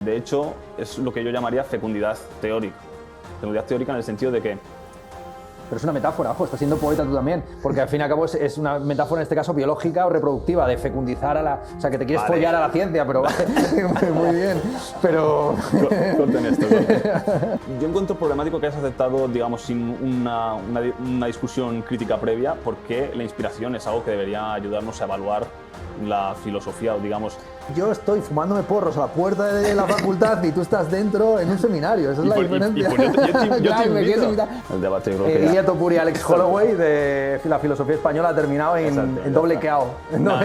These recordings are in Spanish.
De hecho, es lo que yo llamaría fecundidad teórica. Fecundidad teórica en el sentido de que... Pero es una metáfora, ojo, estás siendo poeta tú también, porque al fin y al cabo es una metáfora en este caso biológica o reproductiva, de fecundizar a la... O sea, que te quieres follar a la ciencia, pero vale, muy bien, pero... Corten esto. Yo encuentro problemático que hayas aceptado, digamos, sin una discusión crítica previa, porque la inspiración es algo que debería ayudarnos a evaluar la filosofía, o digamos... Yo estoy fumándome porros a la puerta de la facultad y tú estás dentro en un seminario, esa es la diferencia. Yo te invito. El debate creo que Ilia Topuria y Alex Holloway de la filosofía española ha terminado en doble KO. No.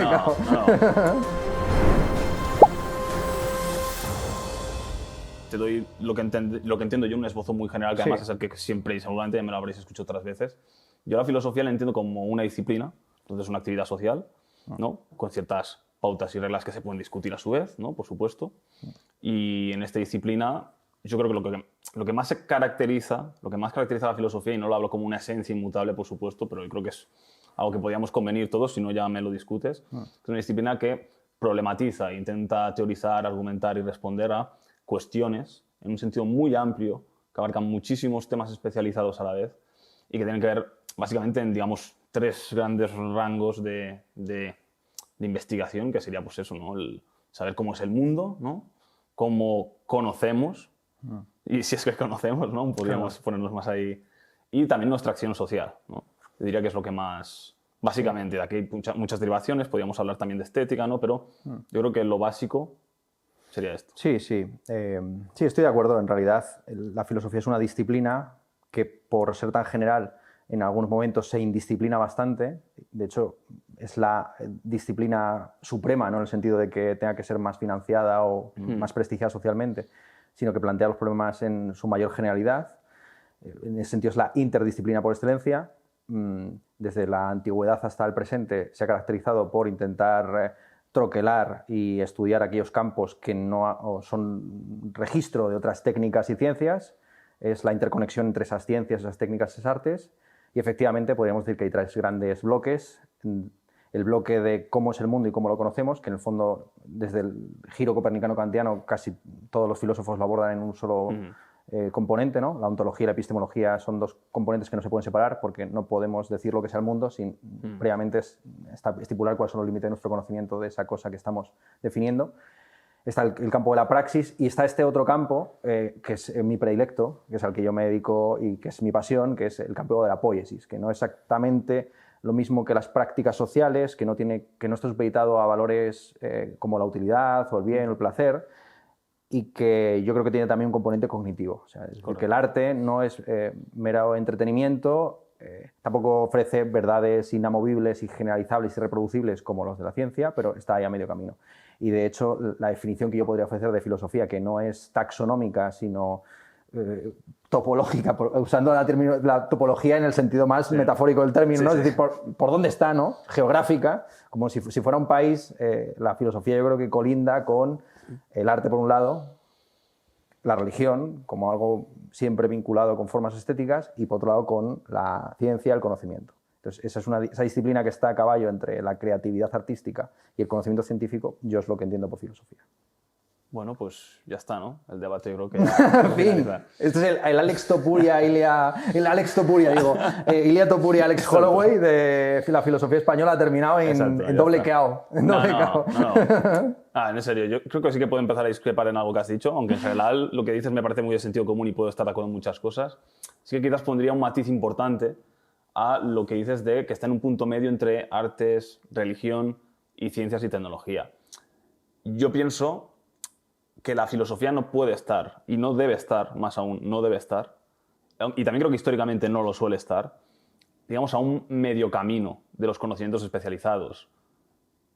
Te doy lo que entiendo yo, un esbozo muy general, que además es el que siempre y seguramente me lo habréis escuchado otras veces. Yo la filosofía la entiendo como una disciplina, entonces una actividad social, ¿no? Con ciertas pautas y reglas que se pueden discutir a su vez, ¿no? Por supuesto. Y en esta disciplina, yo creo que lo que más caracteriza a la filosofía, y no lo hablo como una esencia inmutable, por supuesto, pero yo creo que es algo que podríamos convenir todos, si no ya me lo discutes, es una disciplina que problematiza, intenta teorizar, argumentar y responder a cuestiones en un sentido muy amplio, que abarcan muchísimos temas especializados a la vez y que tienen que ver básicamente en, digamos, tres grandes rangos de investigación, que sería pues eso, ¿no? El saber cómo es el mundo, ¿no? Cómo conocemos, y si es que conocemos, ¿no? Podríamos ponernos más ahí. Y también nuestra acción social, ¿no? Yo diría que es lo que más... Básicamente, de aquí hay muchas derivaciones, podríamos hablar también de estética, ¿no? Pero yo creo que lo básico sería esto. Sí, sí. Sí, estoy de acuerdo. En realidad, la filosofía es una disciplina que, por ser tan general, en algunos momentos se indisciplina bastante. De hecho, es la disciplina suprema, no en el sentido de que tenga que ser más financiada o más prestigiada socialmente, sino que plantea los problemas en su mayor generalidad. En ese sentido es la interdisciplina por excelencia. Desde la antigüedad hasta el presente se ha caracterizado por intentar troquelar y estudiar aquellos campos que no son registro de otras técnicas y ciencias. Es la interconexión entre esas ciencias, esas técnicas, esas artes. Y efectivamente podríamos decir que hay tres grandes bloques. El bloque de cómo es el mundo y cómo lo conocemos, que en el fondo, desde el giro copernicano-kantiano, casi todos los filósofos lo abordan en un solo componente, ¿no? La ontología y la epistemología son dos componentes que no se pueden separar, porque no podemos decir lo que es el mundo sin previamente estipular cuáles son los límites de nuestro conocimiento de esa cosa que estamos definiendo. Está el campo de la praxis y está este otro campo, que es mi predilecto, que es al que yo me dedico y que es mi pasión, que es el campo de la poiesis, que no es exactamente lo mismo que las prácticas sociales, que no está supeditado a valores como la utilidad o el bien o el placer, y que yo creo que tiene también un componente cognitivo. O sea, porque el arte no es mero entretenimiento, tampoco ofrece verdades inamovibles y generalizables y reproducibles como los de la ciencia, pero está ahí a medio camino. Y de hecho, la definición que yo podría ofrecer de filosofía, que no es taxonómica, sino topológica, usando la topología en el sentido más metafórico del término, ¿no? Es decir, por dónde está, ¿no? Geográfica, como si fuera un país, la filosofía yo creo que colinda con el arte por un lado, la religión como algo siempre vinculado con formas estéticas y por otro lado con la ciencia, el conocimiento. Entonces, esa disciplina que está a caballo entre la creatividad artística y el conocimiento científico, yo es lo que entiendo por filosofía. Bueno, pues ya está, ¿no? El debate yo creo que... En fin, este es el Alex Topuria, Ilia Topuria, Alex Holloway de la filosofía española ha terminado en doble KO. No. En serio, yo creo que sí que puedo empezar a discrepar en algo que has dicho, aunque en general lo que dices me parece muy de sentido común y puedo estar de acuerdo en muchas cosas. Sí que quizás pondría un matiz importante a lo que dices de que está en un punto medio entre artes, religión y ciencias y tecnología. Yo pienso que la filosofía no puede estar, y no debe estar, más aún, no debe estar, y también creo que históricamente no lo suele estar, digamos, a un medio camino de los conocimientos especializados.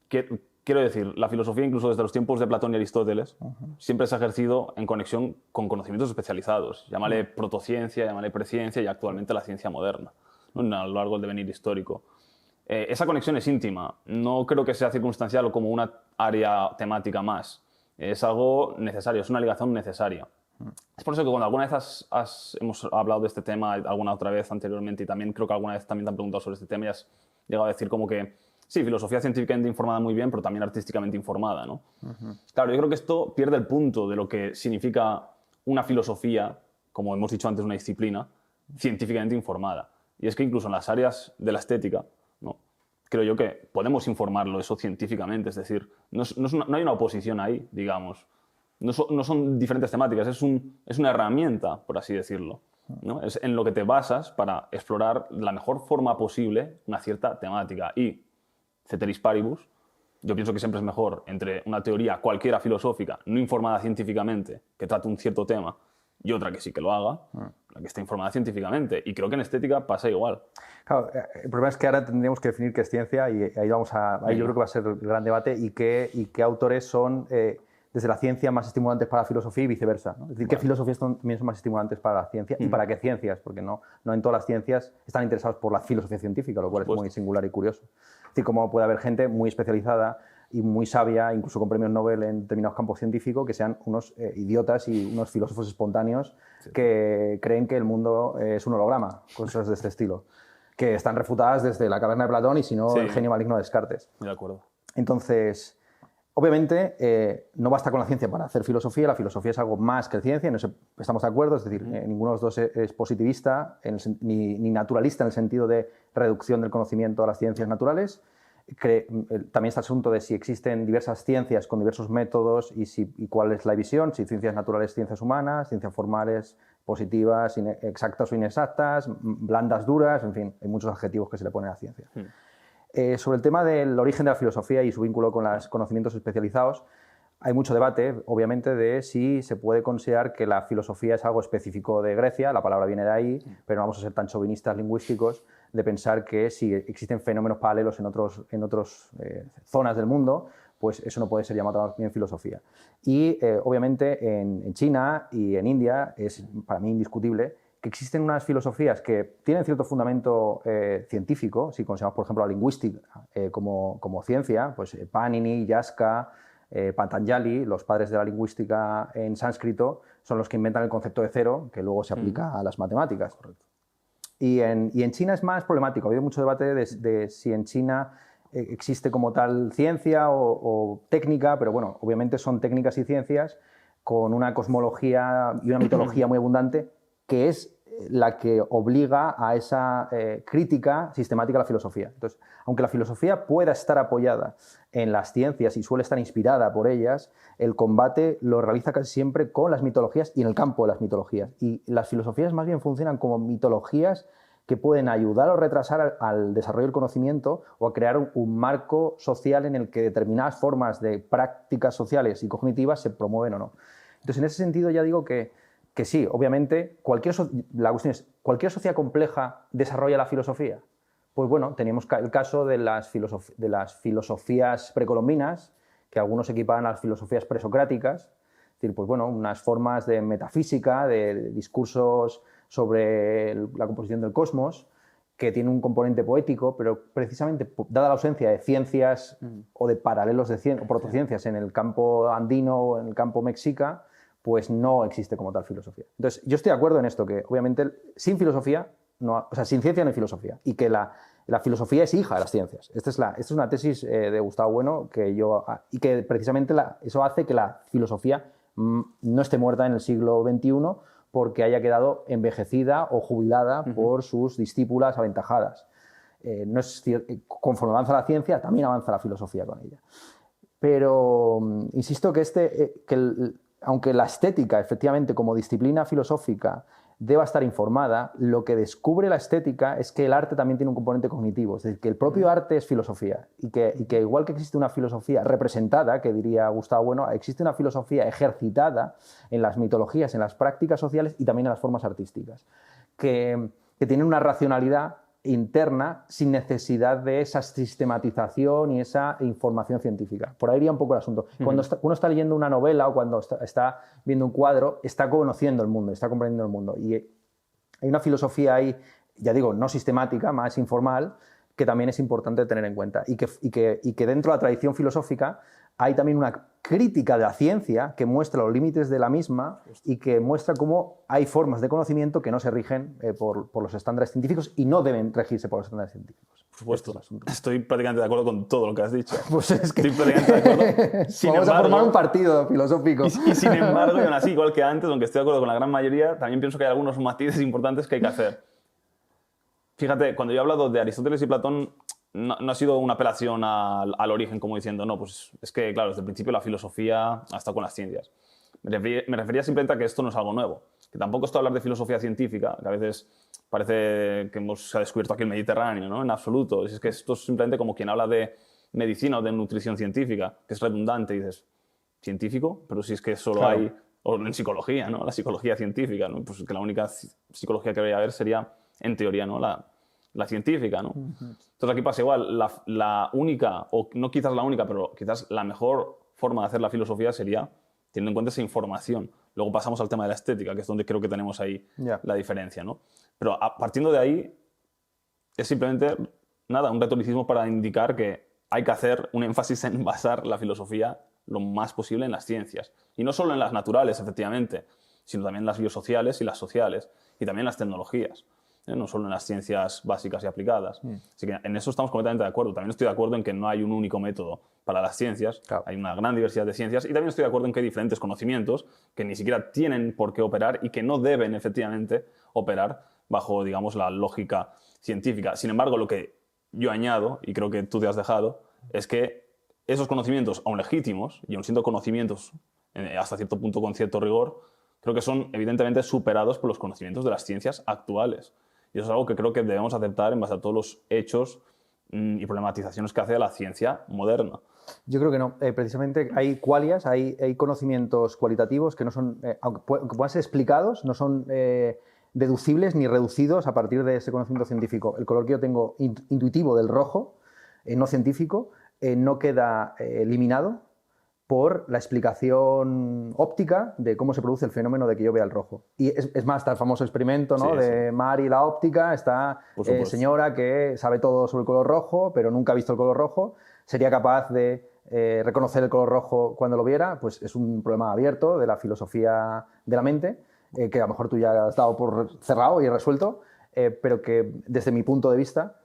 Quiero decir, la filosofía, incluso desde los tiempos de Platón y Aristóteles, siempre se ha ejercido en conexión con conocimientos especializados. Llámale protociencia, llámale preciencia y actualmente la ciencia moderna, ¿no? A lo largo del devenir histórico. Esa conexión es íntima. No creo que sea circunstancial o como una área temática más. Es algo necesario, es una ligación necesaria. Es por eso que cuando alguna vez hemos hablado de este tema alguna otra vez anteriormente y también creo que alguna vez también te han preguntado sobre este tema y has llegado a decir como que Sí, filosofía científicamente informada muy bien, pero también artísticamente informada, ¿no? Claro, yo creo que esto pierde el punto de lo que significa una filosofía, como hemos dicho antes, una disciplina científicamente informada. Y es que incluso en las áreas de la estética, ¿no? Creo yo que podemos informarlo eso científicamente, es decir, no hay una oposición ahí, digamos. No son diferentes temáticas, es una herramienta, por así decirlo, ¿no? Es en lo que te basas para explorar de la mejor forma posible una cierta temática. Y, ceteris paribus, yo pienso que siempre es mejor entre una teoría cualquiera filosófica, no informada científicamente, que trate un cierto tema, y otra que sí que lo haga, la que está informada científicamente. Y creo que en estética pasa igual. Claro, el problema es que ahora tendríamos que definir qué es ciencia y ahí yo creo que va a ser el gran debate y qué autores son desde la ciencia más estimulantes para la filosofía y viceversa, ¿no? Es decir, qué filosofías también son más estimulantes para la ciencia y para qué ciencias, porque no en todas las ciencias están interesados por la filosofía científica, lo cual es muy singular y curioso. Es decir, cómo puede haber gente muy especializada y muy sabia, incluso con premios Nobel en determinados campos científicos, que sean unos idiotas y unos filósofos espontáneos que creen que el mundo es un holograma, cosas de este estilo, que están refutadas desde la caverna de Platón y si no, el genio maligno de Descartes. De acuerdo. Entonces, obviamente, no basta con la ciencia para hacer filosofía, la filosofía es algo más que ciencia, estamos de acuerdo, es decir, ninguno de los dos es positivista ni naturalista en el sentido de reducción del conocimiento a las ciencias naturales. También está el asunto de si existen diversas ciencias con diversos métodos y cuál es la visión, si ciencias naturales, ciencias humanas, ciencias formales, positivas, exactas o inexactas, blandas, duras, en fin, hay muchos adjetivos que se le ponen a la ciencia. Sobre el tema del origen de la filosofía y su vínculo con los conocimientos especializados, hay mucho debate, obviamente, de si se puede considerar que la filosofía es algo específico de Grecia, la palabra viene de ahí, pero no vamos a ser tan chauvinistas lingüísticos de pensar que si existen fenómenos paralelos en otras zonas del mundo, pues eso no puede ser llamado también filosofía. Y obviamente en China y en India es para mí indiscutible que existen unas filosofías que tienen cierto fundamento científico, si consideramos por ejemplo la lingüística como ciencia, pues Panini, Yaska, Patanjali, los padres de la lingüística en sánscrito, son los que inventan el concepto de cero, que luego se aplica a las matemáticas. Correcto. Y en China es más problemático. Ha habido mucho debate de si en China existe como tal ciencia o técnica, pero bueno, obviamente son técnicas y ciencias con una cosmología y una mitología muy abundante, que es la que obliga a esa crítica sistemática a la filosofía. Entonces, aunque la filosofía pueda estar apoyada en las ciencias y suele estar inspirada por ellas, el combate lo realiza casi siempre con las mitologías y en el campo de las mitologías. Y las filosofías más bien funcionan como mitologías que pueden ayudar o retrasar al desarrollo del conocimiento o a crear un marco social en el que determinadas formas de prácticas sociales y cognitivas se promueven o no. Entonces, en ese sentido ya digo que sí, obviamente, la cuestión es, ¿cualquier sociedad compleja desarrolla la filosofía? Pues bueno, teníamos el caso de las filosofías precolombinas, que algunos equipaban a las filosofías presocráticas, es decir, pues bueno, unas formas de metafísica, de discursos sobre la composición del cosmos, que tiene un componente poético, pero precisamente dada la ausencia de ciencias o de paralelos o protociencias en el campo andino o en el campo mexica, pues no existe como tal filosofía. Entonces, yo estoy de acuerdo en esto, que obviamente sin filosofía, sin ciencia no hay filosofía, y que la filosofía es hija de las ciencias. Esta es una tesis de Gustavo Bueno y que precisamente eso hace que la filosofía no esté muerta en el siglo XXI porque haya quedado envejecida o jubilada por sus discípulas aventajadas. Conforme avanza la ciencia, también avanza la filosofía con ella. Pero insisto que aunque la estética, efectivamente, como disciplina filosófica, deba estar informada, lo que descubre la estética es que el arte también tiene un componente cognitivo, es decir, que el propio arte es filosofía y que igual que existe una filosofía representada, que diría Gustavo Bueno, existe una filosofía ejercitada en las mitologías, en las prácticas sociales y también en las formas artísticas, que tienen una racionalidad interna sin necesidad de esa sistematización y esa información científica. Por ahí iría un poco el asunto. Cuando uno está leyendo una novela o cuando está viendo un cuadro, está conociendo el mundo, está comprendiendo el mundo. Y hay una filosofía ahí, ya digo, no sistemática, más informal, que también es importante tener en cuenta. Y que dentro de la tradición filosófica hay también una crítica de la ciencia que muestra los límites de la misma y que muestra cómo hay formas de conocimiento que no se rigen por los estándares científicos y no deben regirse por los estándares científicos. supuesto. Este es el asunto. Estoy prácticamente de acuerdo con todo lo que has dicho. Pues es que Estoy prácticamente de acuerdo. vamos a formar un partido filosófico. Y sin embargo, y aún así, igual que antes, aunque estoy de acuerdo con la gran mayoría, también pienso que hay algunos matices importantes que hay que hacer. Fíjate, cuando yo he hablado de Aristóteles y Platón, no ha sido una apelación al origen, como diciendo, no, pues es que, claro, desde el principio la filosofía ha estado con las ciencias. Me refería simplemente a que esto no es algo nuevo. Que tampoco esto hablar de filosofía científica, que a veces parece que se ha descubierto aquí el Mediterráneo, ¿no? En absoluto. Es que esto es simplemente como quien habla de medicina o de nutrición científica, que es redundante. Y dices, ¿científico? Pero si es que solo Claro. hay... O en psicología, ¿no? La psicología científica, ¿no? Pues que la única psicología que debería haber sería, en teoría, ¿no? La científica, ¿no? Entonces aquí pasa igual. La única, o no quizás la única, pero quizás la mejor forma de hacer la filosofía sería teniendo en cuenta esa información. Luego pasamos al tema de la estética, que es donde creo que tenemos ahí la diferencia, ¿no? Pero partiendo de ahí, es simplemente, nada, un retoricismo para indicar que hay que hacer un énfasis en basar la filosofía lo más posible en las ciencias. Y no solo en las naturales, efectivamente, sino también en las biosociales y las sociales, y también en las tecnologías, no solo en las ciencias básicas y aplicadas. Así que en eso estamos completamente de acuerdo. También estoy de acuerdo en que no hay un único método para las ciencias, Claro. hay una gran diversidad de ciencias, y también estoy de acuerdo en que hay diferentes conocimientos que ni siquiera tienen por qué operar y que no deben, efectivamente, operar bajo, digamos, la lógica científica. Sin embargo, lo que yo añado, y creo que tú te has dejado, es que esos conocimientos, aun legítimos, y aun siendo conocimientos hasta cierto punto con cierto rigor, creo que son evidentemente superados por los conocimientos de las ciencias actuales. Y eso es algo que creo que debemos aceptar en base a todos los hechos y problematizaciones que hace la ciencia moderna. Yo creo que no. Precisamente hay qualias, hay conocimientos cualitativos que no son, aunque puedan ser explicados, no son deducibles ni reducidos a partir de ese conocimiento científico. El color que yo tengo intuitivo del rojo, no científico, no queda eliminado por la explicación óptica de cómo se produce el fenómeno de que yo vea el rojo. Y es más, está el famoso experimento, ¿no? Sí, de Mari y la óptica, está señora que sabe todo sobre el color rojo, pero nunca ha visto el color rojo, sería capaz de reconocer el color rojo cuando lo viera. Pues es un problema abierto de la filosofía de la mente, que a lo mejor tú ya has dado por cerrado y resuelto, pero que desde mi punto de vista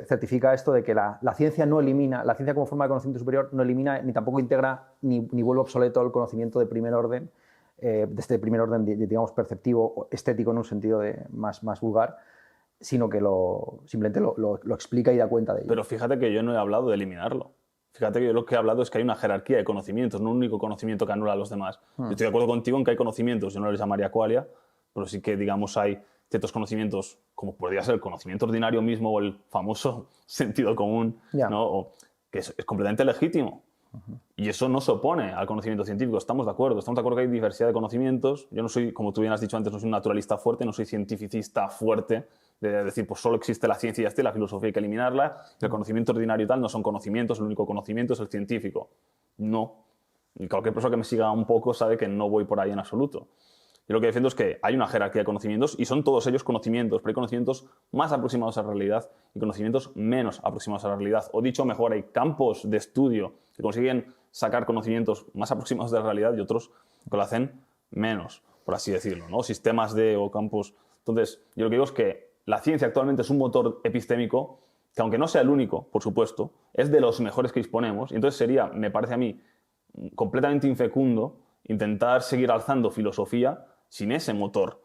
certifica esto de que la ciencia no elimina, la ciencia como forma de conocimiento superior no elimina ni tampoco integra ni vuelve obsoleto el conocimiento de primer orden, de este primer orden, digamos, perceptivo o estético en un sentido más vulgar, sino que simplemente lo explica y da cuenta de ello. Pero fíjate que yo no he hablado de eliminarlo. Fíjate que yo lo que he hablado es que hay una jerarquía de conocimientos, no un único conocimiento que anula a los demás. Yo estoy de acuerdo contigo en que hay conocimientos, yo no les llamaría qualia, pero sí que, digamos, hay ciertos conocimientos, como podría ser el conocimiento ordinario mismo o el famoso sentido común, ¿no? O que es completamente legítimo. Y eso no se opone al conocimiento científico, estamos de acuerdo que hay diversidad de conocimientos. Yo no soy, como tú bien has dicho antes, no soy un naturalista fuerte, no soy cientificista fuerte, de decir, pues solo existe la ciencia y ya está, y la filosofía hay que eliminarla, el conocimiento ordinario y tal no son conocimientos, el único conocimiento es el científico. No. Y cualquier persona que me siga un poco sabe que no voy por ahí en absoluto. Yo lo que defiendo es que hay una jerarquía de conocimientos y son todos ellos conocimientos, pero hay conocimientos más aproximados a la realidad y conocimientos menos aproximados a la realidad. O dicho mejor, hay campos de estudio que consiguen sacar conocimientos más aproximados de la realidad y otros que lo hacen menos, por así decirlo, ¿no? Sistemas o campos. Entonces, yo lo que digo es que la ciencia actualmente es un motor epistémico que, aunque no sea el único, por supuesto, es de los mejores que disponemos. Y entonces sería, me parece a mí, completamente infecundo intentar seguir alzando filosofía sin ese motor.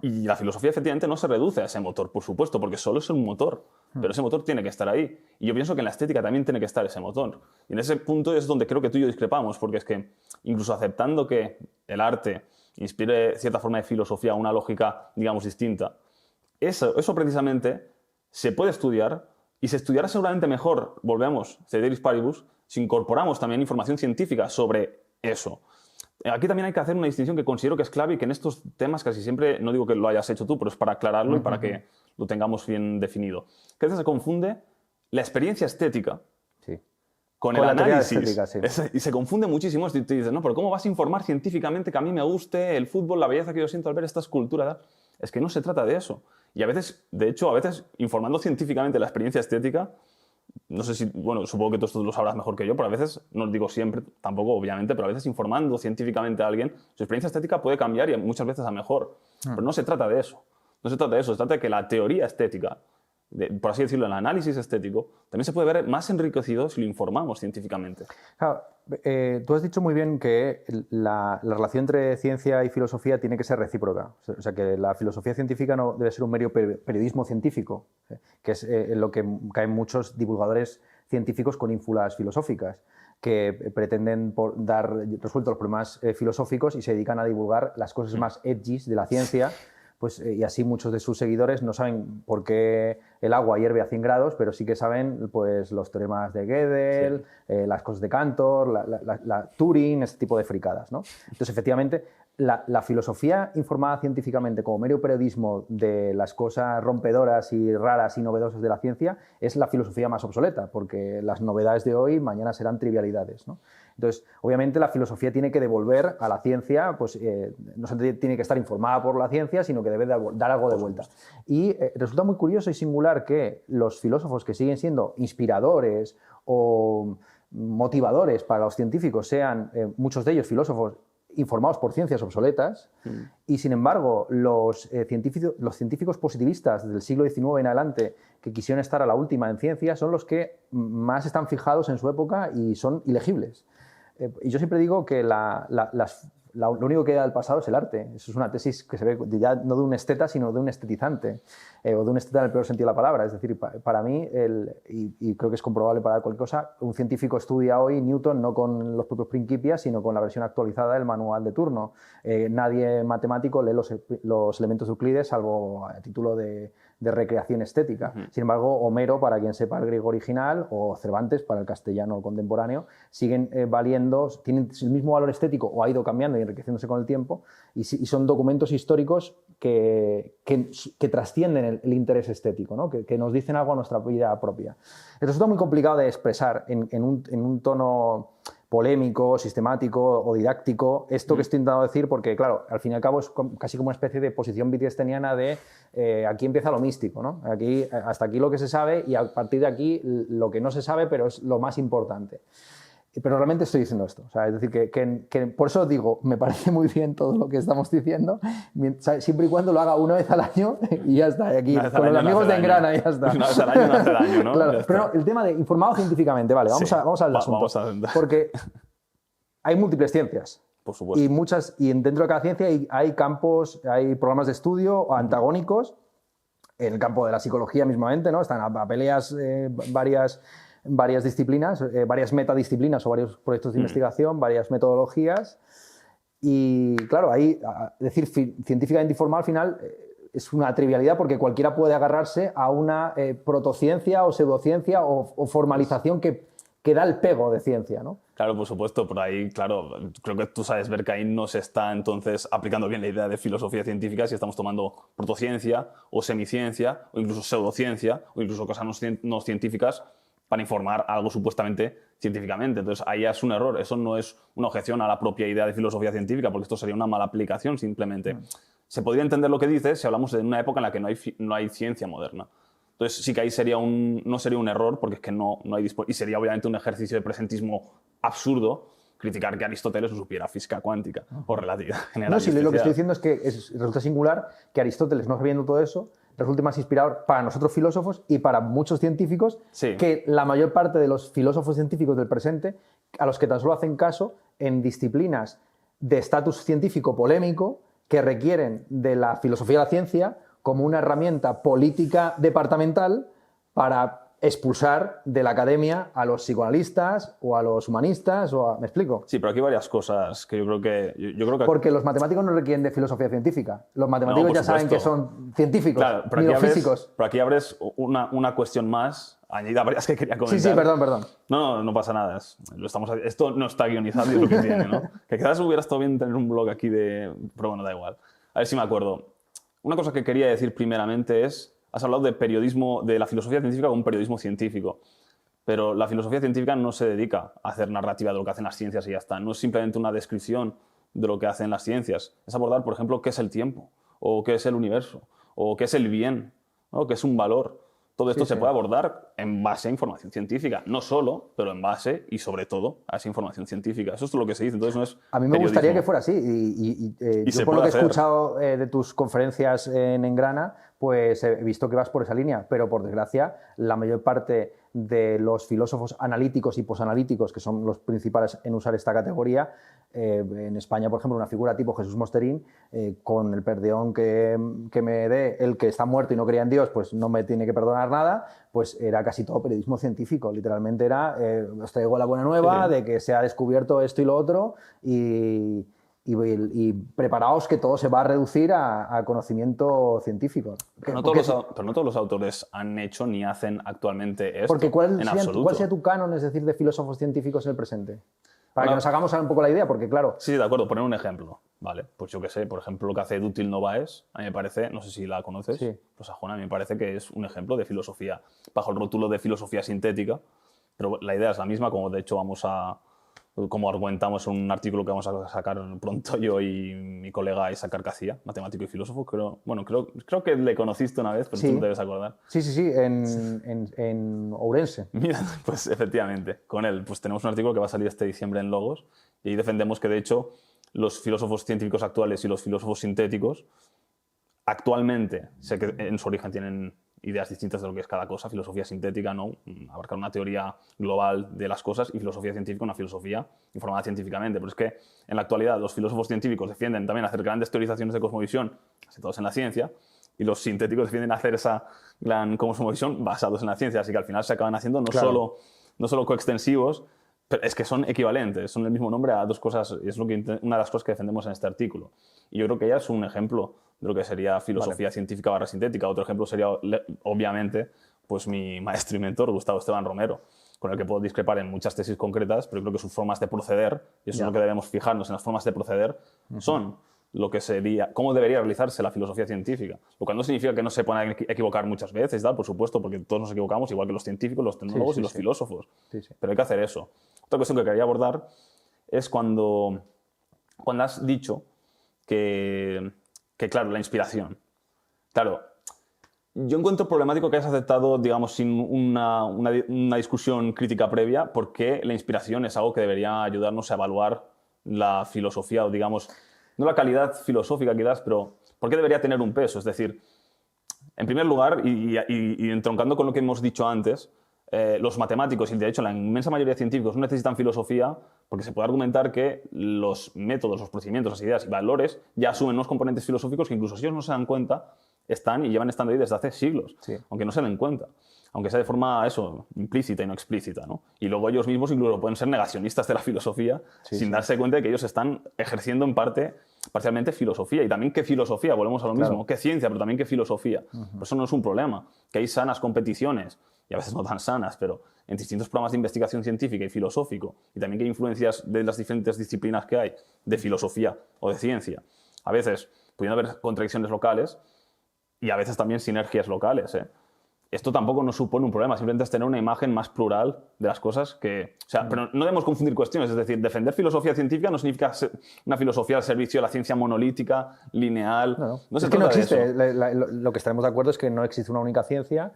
Y la filosofía efectivamente no se reduce a ese motor, por supuesto, porque solo es un motor, pero ese motor tiene que estar ahí. Y yo pienso que en la estética también tiene que estar ese motor. Y en ese punto es donde creo que tú y yo discrepamos, porque es que incluso aceptando que el arte inspire cierta forma de filosofía, una lógica, digamos, distinta, eso precisamente se puede estudiar y se estudiará seguramente mejor, volvemos, ceteris paribus, si incorporamos también información científica sobre eso. Aquí también hay que hacer una distinción que considero que es clave y que en estos temas casi siempre, no digo que lo hayas hecho tú, pero es para aclararlo y para que lo tengamos bien definido. Que a veces se confunde la experiencia estética con el análisis. Estética, sí. Y se confunde muchísimo esto y te dices, no, pero ¿cómo vas a informar científicamente que a mí me guste el fútbol, la belleza que yo siento al ver esta escultura? Es que no se trata de eso. Y a veces, de hecho, informando científicamente la experiencia estética, no sé si, bueno, supongo que tú esto lo sabrás mejor que yo, pero a veces, no os digo siempre, tampoco obviamente, pero a veces informando científicamente a alguien, su experiencia estética puede cambiar y muchas veces a mejor. Pero no se trata de eso. No se trata de eso, se trata de que la teoría estética por así decirlo, el análisis estético, también se puede ver más enriquecido si lo informamos científicamente. Claro, tú has dicho muy bien que la relación entre ciencia y filosofía tiene que ser recíproca. O sea, que la filosofía científica no debe ser un mero periodismo científico, que es en lo que caen muchos divulgadores científicos con ínfulas filosóficas, que pretenden dar resueltos los problemas filosóficos y se dedican a divulgar las cosas más edgy de la ciencia. Pues, y así muchos de sus seguidores no saben por qué el agua hierve a 100 grados, pero sí que saben pues, los teoremas de Gödel, las cosas de Cantor, la Turing, este tipo de fricadas, ¿no? Entonces, efectivamente, la filosofía informada científicamente como mero periodismo de las cosas rompedoras y raras y novedosas de la ciencia es la filosofía más obsoleta, porque las novedades de hoy mañana serán trivialidades, ¿no? Entonces, obviamente, la filosofía tiene que devolver a la ciencia, pues no se tiene que estar informada por la ciencia, sino que debe dar algo de vuelta. Y resulta muy curioso y singular que los filósofos que siguen siendo inspiradores o motivadores para los científicos sean, muchos de ellos, filósofos informados por ciencias obsoletas, y sin embargo los científicos positivistas del siglo XIX en adelante que quisieron estar a la última en ciencia son los que más están fijados en su época y son ilegibles. Y yo siempre digo que lo único que queda del pasado es el arte. Eso es una tesis que se ve ya no de un esteta, sino de un estetizante, o de un esteta en el peor sentido de la palabra. Es decir, para mí, y creo que es comprobable para cualquier cosa, un científico estudia hoy Newton no con los propios Principias, sino con la versión actualizada del manual de turno. Nadie matemático lee los elementos de Euclides, salvo a título de recreación estética. Sin embargo, Homero, para quien sepa el griego original, o Cervantes, para el castellano contemporáneo, siguen valiendo, tienen el mismo valor estético o ha ido cambiando y enriqueciéndose con el tiempo, y son documentos históricos que trascienden el interés estético, ¿no? que nos dicen algo a nuestra vida propia. Resulta muy complicado de expresar en un tono polémico, sistemático o didáctico esto que estoy intentando decir, porque claro, al fin y al cabo es casi como una especie de posición wittgensteiniana de aquí empieza lo místico, ¿no? Hasta aquí lo que se sabe y a partir de aquí lo que no se sabe, pero es lo más importante. Pero realmente estoy diciendo esto. O sea, es decir, que por eso digo, me parece muy bien todo lo que estamos diciendo, siempre y cuando lo haga una vez al año y ya está. Aquí, con los amigos de Engrana, ya está. Una vez al año no hace daño, ¿no? Claro, pero no, el tema de informado científicamente, vale, vamos al asunto. Porque hay múltiples ciencias. Por supuesto. Y dentro de cada ciencia hay campos, hay programas de estudio antagónicos. En el campo de la psicología mismamente, ¿no? Están a peleas varias disciplinas, varias metadisciplinas o varios proyectos de investigación, varias metodologías. Y claro, ahí decir científicamente informado al final es una trivialidad porque cualquiera puede agarrarse a una protociencia o pseudociencia o formalización que da el pego de ciencia, ¿no? Claro, por supuesto, por ahí, claro, creo que tú sabes ver que ahí no se está entonces aplicando bien la idea de filosofía científica si estamos tomando protociencia o semiciencia o incluso pseudociencia o incluso cosas no científicas para informar algo supuestamente científicamente. Entonces, ahí es un error. Eso no es una objeción a la propia idea de filosofía científica, porque esto sería una mala aplicación simplemente. Se podría entender lo que dices si hablamos de una época en la que no hay ciencia moderna. Entonces, sí que ahí no sería un error, porque es que no hay y sería obviamente un ejercicio de presentismo absurdo criticar que Aristóteles no supiera física cuántica o relatividad general. No, sí, lo que estoy diciendo es que resulta singular que Aristóteles, no sabiendo todo eso, resulte más inspirador para nosotros filósofos y para muchos científicos que la mayor parte de los filósofos científicos del presente, a los que tan solo hacen caso en disciplinas de estatus científico polémico que requieren de la filosofía de la ciencia como una herramienta política departamental para expulsar de la academia a los psicoanalistas o a los humanistas ¿me explico? Sí, pero aquí hay varias cosas que yo creo que... Porque los matemáticos no requieren de filosofía científica. Los matemáticos ya saben que son científicos, claro, físicos. Pero aquí abres una cuestión más, añadida varias que quería comentar. Sí, perdón. No pasa nada. Esto no está guionizado y es lo que tiene, ¿no? Que quizás hubiera estado bien tener un blog aquí pero bueno, da igual. A ver si me acuerdo. Una cosa que quería decir primeramente has hablado de periodismo, de la filosofía científica como un periodismo científico, pero la filosofía científica no se dedica a hacer narrativa de lo que hacen las ciencias y ya está. No es simplemente una descripción de lo que hacen las ciencias. Es abordar, por ejemplo, qué es el tiempo, o qué es el universo, o qué es el bien, ¿no? Qué es un valor. Todo esto se puede abordar en base a información científica. No solo, pero en base y sobre todo a esa información científica. Eso es lo que se dice. Entonces no es a mí me gustaría que fuera así. Y yo por lo que he escuchado de tus conferencias en Engrana, pues he visto que vas por esa línea, pero por desgracia la mayor parte de los filósofos analíticos y posanalíticos, que son los principales en usar esta categoría, en España, por ejemplo, una figura tipo Jesús Mosterín, con el perdón que me dé el que está muerto y no creía en Dios, pues no me tiene que perdonar nada, pues era casi todo periodismo científico. Literalmente era, os traigo la buena nueva de que se ha descubierto esto y lo otro y preparaos que todo se va a reducir a conocimiento científico. Pero no todos los autores han hecho ni hacen actualmente esto. Porque ¿cuál sería tu canon, es decir, de filósofos científicos en el presente? Para que nos hagamos un poco la idea, porque claro... Sí, de acuerdo, poner un ejemplo. Vale, pues yo qué sé, por ejemplo, lo que hace Dútil Novaes, a mí me parece, no sé si la conoces, sí. Pues Sajona, a mí me parece que es un ejemplo de filosofía, bajo el rótulo de filosofía sintética, pero la idea es la misma, como de hecho como argumentamos en un artículo que vamos a sacar pronto yo y mi colega Isaac Carcacía, matemático y filósofo. Creo que le conociste una vez, pero tú no te debes acordar. Sí, en Ourense. Mira, pues efectivamente, con él pues tenemos un artículo que va a salir este diciembre en Logos y ahí defendemos que de hecho los filósofos científicos actuales y los filósofos sintéticos actualmente, sé que en su origen tienen ideas distintas de lo que es cada cosa, filosofía sintética, ¿no? Abarcar una teoría global de las cosas y filosofía científica, una filosofía informada científicamente. Pero es que en la actualidad los filósofos científicos defienden también hacer grandes teorizaciones de cosmovisión, situados en la ciencia, y los sintéticos defienden hacer esa gran cosmovisión basados en la ciencia. Así que al final se acaban haciendo no solo coextensivos, pero es que son equivalentes, son el mismo nombre a dos cosas, y es una de las cosas que defendemos en este artículo. Y yo creo que ella es un ejemplo de lo que sería filosofía científica barra sintética. Otro ejemplo sería, obviamente, pues mi maestro y mentor, Gustavo Esteban Romero, con el que puedo discrepar en muchas tesis concretas, pero creo que sus formas de proceder, y eso es lo que debemos fijarnos en las formas de proceder, son lo que sería, cómo debería realizarse la filosofía científica. Lo cual no significa que no se puedan equivocar muchas veces, por supuesto, porque todos nos equivocamos, igual que los científicos, los tecnólogos y los filósofos. Pero hay que hacer eso. Otra cuestión que quería abordar es cuando has dicho que claro, la inspiración. Claro, yo encuentro problemático que hayas aceptado, digamos, sin una discusión crítica previa, porque la inspiración es algo que debería ayudarnos a evaluar la filosofía, o digamos, no la calidad filosófica quizás, pero ¿por qué debería tener un peso? Es decir, en primer lugar, y entroncando con lo que hemos dicho antes, los matemáticos, y de hecho la inmensa mayoría de científicos, no necesitan filosofía porque se puede argumentar que los métodos, los procedimientos, las ideas y valores ya asumen unos componentes filosóficos que incluso si ellos no se dan cuenta están y llevan estando ahí desde hace siglos, aunque no se den cuenta, aunque sea de forma implícita y no explícita, ¿no? Y luego ellos mismos incluso pueden ser negacionistas de la filosofía sin darse cuenta de que ellos están ejerciendo en parcialmente filosofía. Y también qué filosofía, volvemos a lo mismo, qué ciencia, pero también qué filosofía. Pero eso no es un problema, que hay sanas competiciones, y a veces no tan sanas, pero en distintos programas de investigación científica y filosófico, y también que hay influencias de las diferentes disciplinas que hay, de filosofía o de ciencia. A veces pudiendo haber contradicciones locales y a veces también sinergias locales, Esto tampoco nos supone un problema, simplemente es tener una imagen más plural de las cosas que... pero no debemos confundir cuestiones, es decir, defender filosofía científica no significa una filosofía al servicio de la ciencia monolítica, lineal... No se trata de eso. Lo que estaremos de acuerdo es que no existe una única ciencia,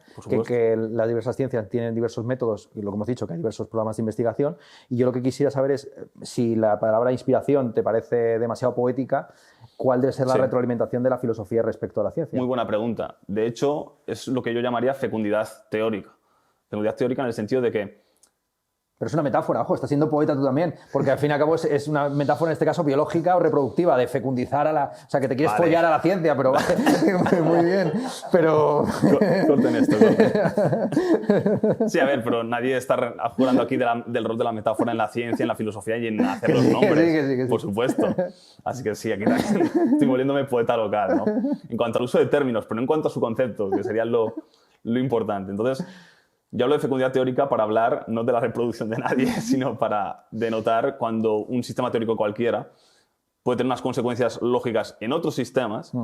que las diversas ciencias tienen diversos métodos, y lo que hemos dicho, que hay diversos programas de investigación, y yo lo que quisiera saber es si la palabra inspiración te parece demasiado poética, ¿cuál debe ser la retroalimentación de la filosofía respecto a la ciencia? Muy buena pregunta. De hecho, es lo que yo llamaría fecundidad teórica. Fecundidad teórica en el sentido de que... Pero es una metáfora, ojo, estás siendo poeta tú también, porque al fin y al cabo es una metáfora en este caso biológica o reproductiva, de fecundizar a la... O sea, que te quieres follar a la ciencia, pero muy bien, pero... Corten esto, corten. Sí, a ver, pero nadie está jurando aquí del rol de la metáfora en la ciencia, en la filosofía y en hacer los nombres, que sí. Por supuesto. Así que sí, aquí también estoy volviéndome poeta local, ¿no? En cuanto al uso de términos, pero no en cuanto a su concepto, que sería lo importante. Entonces... Yo hablo de fecundidad teórica para hablar no de la reproducción de nadie, sino para denotar cuando un sistema teórico cualquiera puede tener unas consecuencias lógicas en otros sistemas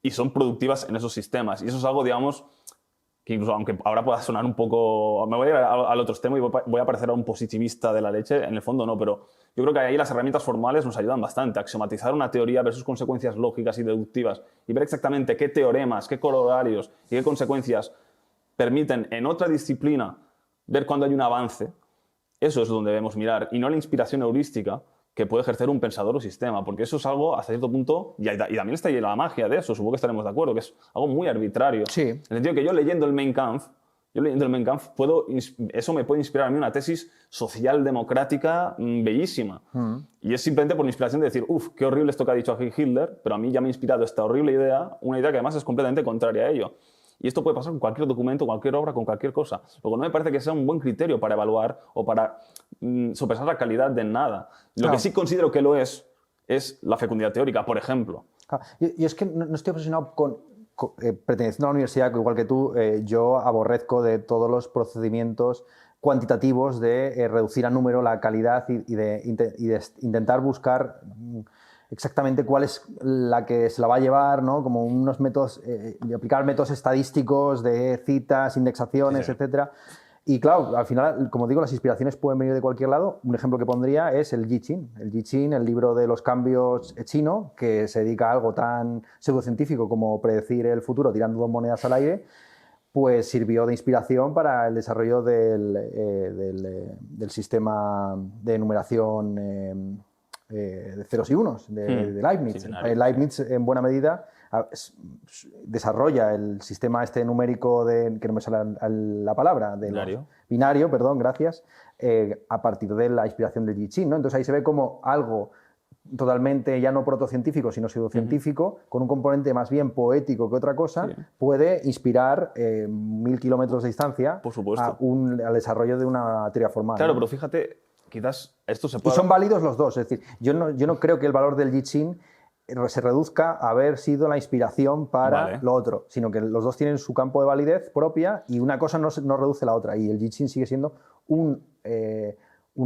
y son productivas en esos sistemas. Y eso es algo, digamos, que incluso aunque ahora pueda sonar un poco... Me voy a ir al otro extremo y voy a parecer a un positivista de la leche, en el fondo no, pero yo creo que ahí las herramientas formales nos ayudan bastante a axiomatizar una teoría, ver sus consecuencias lógicas y deductivas y ver exactamente qué teoremas, qué corollarios y qué consecuencias permiten en otra disciplina ver cuando hay un avance. Eso es donde debemos mirar, y no la inspiración heurística, que puede ejercer un pensador o sistema, porque eso es algo, hasta cierto punto, y también está ahí la magia de eso, supongo que estaremos de acuerdo, que es algo muy arbitrario. Sí. En el sentido que yo leyendo el Mein Kampf, eso me puede inspirar a mí una tesis social democrática bellísima. Y es simplemente por inspiración de decir, uff, qué horrible esto que ha dicho Hitler, pero a mí ya me ha inspirado esta horrible idea, una idea que además es completamente contraria a ello. Y esto puede pasar con cualquier documento, cualquier obra, con cualquier cosa. Luego, no me parece que sea un buen criterio para evaluar o para sopesar la calidad de nada. Lo que sí considero que lo es la fecundidad teórica, por ejemplo. Y es que no estoy obsesionado perteneciendo a la universidad, que igual que tú, yo aborrezco de todos los procedimientos cuantitativos de reducir a número la calidad y de intentar buscar exactamente cuál es la que se la va a llevar, ¿no? Como unos métodos, de aplicar métodos estadísticos de citas, indexaciones, etcétera. Y claro, al final, como digo, las inspiraciones pueden venir de cualquier lado. Un ejemplo que pondría es el Yi Qin. El Yi Qin, el libro de los cambios chino, que se dedica a algo tan pseudocientífico como predecir el futuro tirando 2 monedas al aire, pues sirvió de inspiración para el desarrollo del sistema de numeración de ceros y unos de Leibniz. Sí, Leibniz, en buena medida, desarrolla el sistema numérico que no me sale la palabra, binario, perdón, gracias, a partir de la inspiración del Yi Qin, ¿no? Entonces ahí se ve como algo totalmente ya no protocientífico, sino pseudocientífico, con un componente más bien poético que otra cosa, puede inspirar 1000 kilómetros de distancia al desarrollo de una teoría formal. Claro, ¿no? pero fíjate, quizás esto se puede... Y son válidos los dos, es decir, yo no creo que el valor del Yi Qin se reduzca a haber sido la inspiración para lo otro, sino que los dos tienen su campo de validez propia y una cosa no reduce la otra, y el Yi Qin sigue siendo un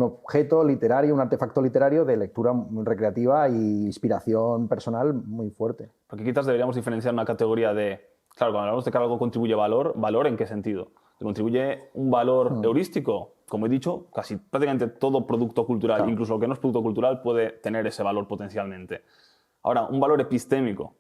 objeto literario, un artefacto literario de lectura recreativa y inspiración personal muy fuerte. Porque quizás deberíamos diferenciar una categoría de... Claro, cuando hablamos de que algo contribuye valor, ¿valor en qué sentido? ¿Que contribuye un valor heurístico? Como he dicho, casi prácticamente todo producto cultural, incluso lo que no es producto cultural, puede tener ese valor potencialmente. Ahora, un valor epistémico,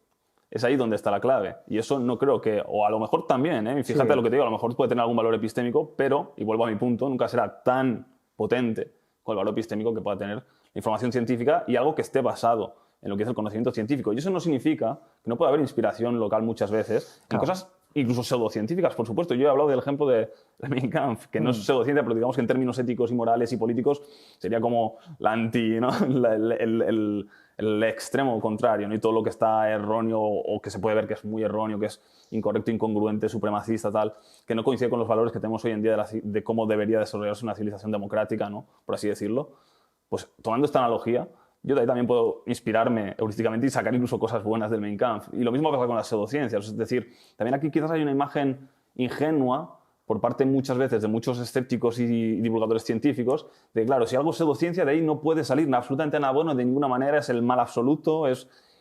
es ahí donde está la clave. Y eso no creo que... O a lo mejor también, fíjate lo que te digo, a lo mejor puede tener algún valor epistémico, pero, y vuelvo a mi punto, nunca será tan potente con el valor epistémico que pueda tener la información científica y algo que esté basado en lo que es el conocimiento científico. Y eso no significa que no pueda haber inspiración local muchas veces en cosas incluso pseudocientíficas, por supuesto. Yo he hablado del ejemplo de Mein Kampf, que no es pseudociencia, pero digamos que en términos éticos y morales y políticos sería como la anti, ¿no? el extremo contrario, ¿no? Y todo lo que está erróneo o que se puede ver que es muy erróneo, que es incorrecto, incongruente, supremacista, tal, que no coincide con los valores que tenemos hoy en día de cómo debería desarrollarse una civilización democrática, ¿no? Por así decirlo. Pues tomando esta analogía, yo de ahí también puedo inspirarme heurísticamente y sacar incluso cosas buenas del Mein Kampf. Y lo mismo pasa con las pseudociencias. Es decir, también aquí quizás hay una imagen ingenua por parte muchas veces de muchos escépticos y divulgadores científicos, de claro, si algo es pseudociencia, de ahí no puede salir absolutamente nada bueno, de ninguna manera es el mal absoluto,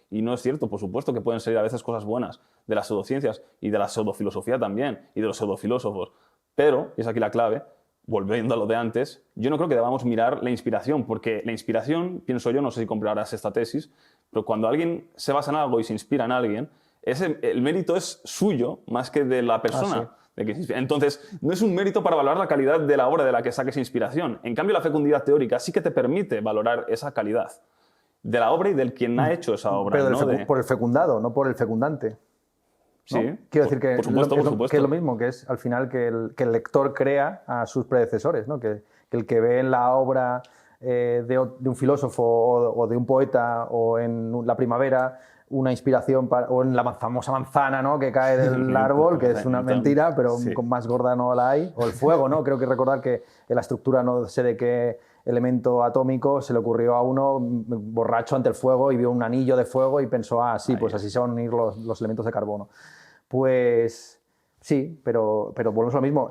y no es cierto, por supuesto que pueden salir a veces cosas buenas de las pseudociencias y de la pseudofilosofía también, y de los pseudofilósofos. Pero, y es aquí la clave, volviendo a lo de antes, yo no creo que debamos mirar la inspiración, porque la inspiración, pienso yo, no sé si comprobarás esta tesis, pero cuando alguien se basa en algo y se inspira en alguien, el mérito es suyo más que de la persona. Entonces, no es un mérito para valorar la calidad de la obra de la que saques inspiración. En cambio, la fecundidad teórica sí que te permite valorar esa calidad de la obra y del quien ha hecho esa obra. Pero por el fecundado, no por el fecundante, ¿no? Sí. Quiero decir que, por supuesto. Que es lo mismo, que es al final que el lector crea a sus predecesores, ¿no? Que el que ve en la obra de un filósofo o de un poeta o en La Primavera una inspiración o en la famosa manzana, ¿no? Que cae del árbol, que es una mentira, pero con más gorda no la hay, o el fuego, ¿no? Creo que recordar que en la estructura no sé de qué elemento atómico se le ocurrió a uno borracho ante el fuego y vio un anillo de fuego y pensó, pues así se van a unir los elementos de carbono. Pues sí, pero volvemos a lo mismo,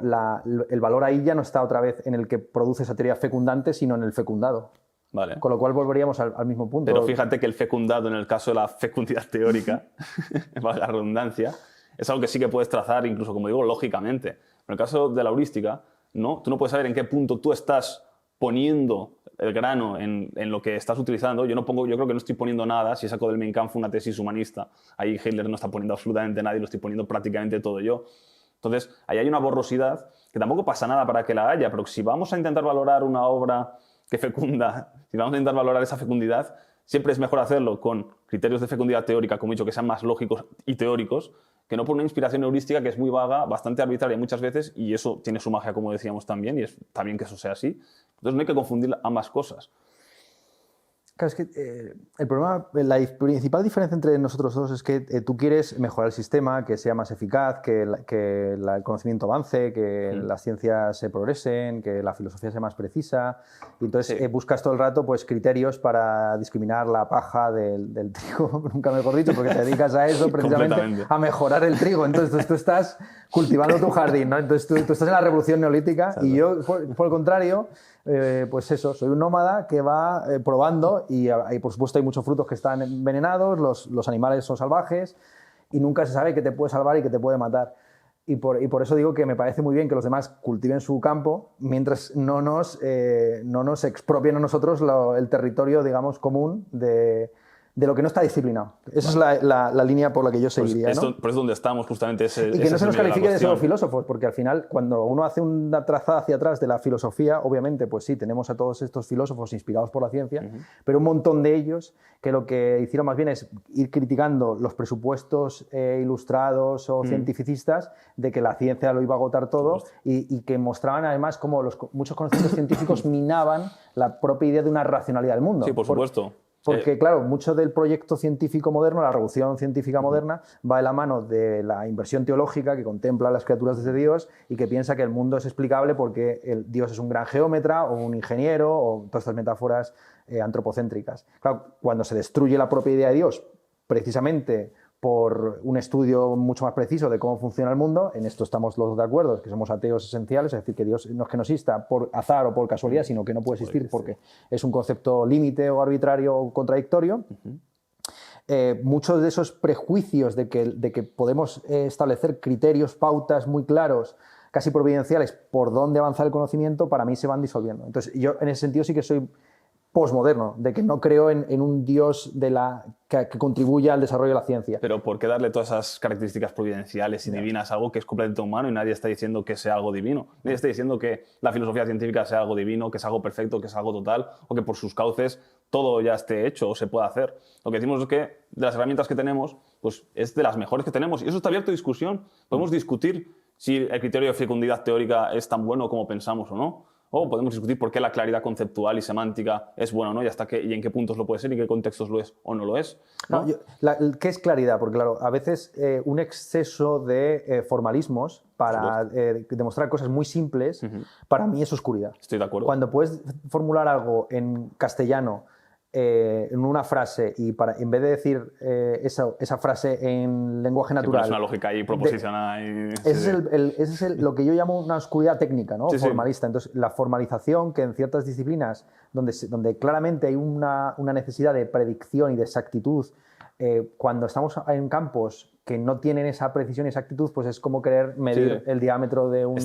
el valor ahí ya no está otra vez en el que produce esa teoría fecundante, sino en el fecundado. Vale. Con lo cual volveríamos al mismo punto. Pero fíjate que el fecundado, en el caso de la fecundidad teórica, valga la redundancia, es algo que sí que puedes trazar, incluso, como digo, lógicamente. En el caso de la heurística, ¿no? Tú no puedes saber en qué punto tú estás poniendo el grano en lo que estás utilizando. Yo creo que no estoy poniendo nada. Si saco del Mein Kampf una tesis humanista, ahí Hitler no está poniendo absolutamente nada y lo estoy poniendo prácticamente todo yo. Entonces, ahí hay una borrosidad que tampoco pasa nada para que la haya, pero si vamos a intentar valorar una obra que fecunda, si vamos a intentar valorar esa fecundidad, siempre es mejor hacerlo con criterios de fecundidad teórica, como he dicho, que sean más lógicos y teóricos, que no por una inspiración heurística que es muy vaga, bastante arbitraria muchas veces, y eso tiene su magia, como decíamos también, y está bien que eso sea así. Entonces no hay que confundir ambas cosas. Claro, es que el problema, la principal diferencia entre nosotros dos es que tú quieres mejorar el sistema, que sea más eficaz, que el conocimiento avance, que las ciencias se progresen, que la filosofía sea más precisa. Y entonces buscas todo el rato pues, criterios para discriminar la paja del trigo, nunca mejor dicho, porque te dedicas a eso precisamente, a mejorar el trigo. Entonces tú estás cultivando tu jardín, ¿no? Entonces tú estás en la revolución neolítica. Exacto. Y yo, por el contrario, pues eso, soy un nómada que va probando y por supuesto hay muchos frutos que están envenenados, los animales son salvajes y nunca se sabe qué te puede salvar y qué te puede matar. Y por eso digo que me parece muy bien que los demás cultiven su campo mientras no nos expropien a nosotros el territorio, digamos, común de lo que no está disciplinado. Esa es la línea por la que yo seguiría. Por eso es donde estamos justamente. Y que no se nos califique de pseudofilósofos, porque al final, cuando uno hace una trazada hacia atrás de la filosofía, obviamente, pues sí, tenemos a todos estos filósofos inspirados por la ciencia, pero un montón de ellos que lo que hicieron más bien es ir criticando los presupuestos ilustrados o cientificistas de que la ciencia lo iba a agotar todo y que mostraban además cómo muchos conocimientos científicos minaban la propia idea de una racionalidad del mundo. Sí, por supuesto. Porque, claro, mucho del proyecto científico moderno, la revolución científica moderna, va de la mano de la inversión teológica que contempla a las criaturas desde Dios y que piensa que el mundo es explicable porque Dios es un gran geómetra o un ingeniero o todas estas metáforas antropocéntricas. Claro, cuando se destruye la propia idea de Dios, precisamente por un estudio mucho más preciso de cómo funciona el mundo, en esto estamos los dos de acuerdo, que somos ateos esenciales, es decir, que Dios no es que no exista por azar o por casualidad, sino que no puede existir porque es un concepto límite o arbitrario o contradictorio. Muchos de esos prejuicios de que podemos establecer criterios, pautas muy claros, casi providenciales, por dónde avanzar el conocimiento, para mí se van disolviendo. Entonces, yo en ese sentido sí que soy posmoderno, de que no creo en un Dios que contribuya al desarrollo de la ciencia. Pero ¿por qué darle todas esas características providenciales y divinas a algo que es completamente humano y nadie está diciendo que sea algo divino? Nadie está diciendo que la filosofía científica sea algo divino, que es algo perfecto, que es algo total, o que por sus cauces todo ya esté hecho o se pueda hacer. Lo que decimos es que de las herramientas que tenemos, pues es de las mejores que tenemos. Y eso está abierto a discusión. Podemos discutir si el criterio de fecundidad teórica es tan bueno como pensamos o no. O podemos discutir por qué la claridad conceptual y semántica es buena o no, y en qué puntos lo puede ser y en qué contextos lo es o no lo es, ¿no? ¿Qué es claridad? Porque claro, a veces un exceso de formalismos para demostrar cosas muy simples, para mí es oscuridad. Estoy de acuerdo. Cuando puedes formular algo en castellano, en una frase y en vez de decir esa frase en lenguaje natural... Es una lógica ahí proposicionada. Ese es lo que yo llamo una oscuridad técnica, ¿no? Formalista. Entonces, la formalización que en ciertas disciplinas donde claramente hay una necesidad de predicción y de exactitud, cuando estamos en campos que no tienen esa precisión y exactitud, pues es como querer medir el diámetro de un